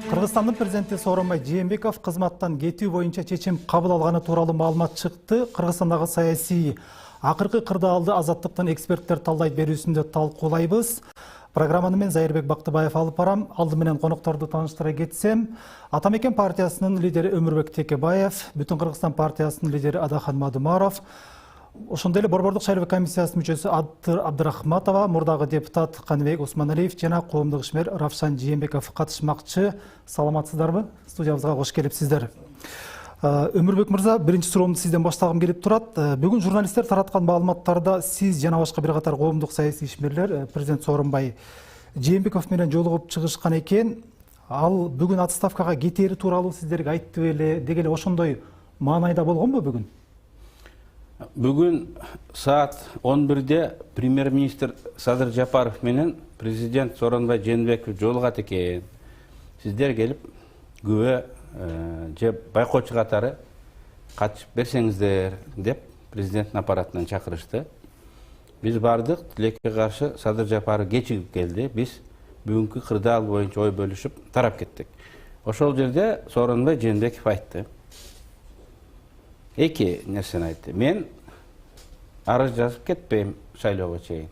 Кыргызстандын президенти Сооронбай Жээнбеков кызматтан кетүү боюнча чечим кабыл алганы тууралуу маалымат чыкты. Кыргызстандагы саясий акыркы кырдаалды Азаттыктын эксперттер талдайт берүүсүндө талкуулайбыз. Программаны мен Зайырбек Бактыбаев алып барам. Алды менен конокторду тааныштыра кетсем, Ата Мекен партиясынын лидери Өмүрбек Текебаев, Бүтүн Кыргызстан партиясынын лидери Адахан Мадумаров, ошондой эле Борбордук шайлоо комиссиясынын мүчөсү Абдрахматова, мурдагы депутат Каныбек Усманалиев жана коомдук ишмер Равшан Жээнбеков катышмакчы. Саламатсыздарбы? Студиябызга кош келипсиздер. Өмүрбек мырза, биринчи суроомду сизден баштагым келип турат. Бүгүн журналисттер тараткан маалыматтарда сиз жана башка бир катар коомдук саясий ишмерлер президент Сооронбай Жээнбеков менен жолугуп чыгышкан экен. Ал бүгүн отставкага кетери тууралуу сиздерге айтты беле, деги эле ошондой маанайда болгонбу бүгүн? Бүгүн саат 11-де премьер-министр Садыр Жапаров менен президент Сооронбай Жээнбеков жолугат экен. Сиздер келип күбө же байкоочу катары катышып берсеңиздер деп президенттин аппаратынан чакырышты. Биз бардык, тилекке каршы Садыр Жапаров кечигип келди. Биз бүгүнкү кырдаал боюнча ой бөлүшүп тарап кеттик. Ошол жерде Сооронбай Жээнбеков айтты. Эки нерсени айтты. Мен арыз жазып кетпейм шайлоого чейин.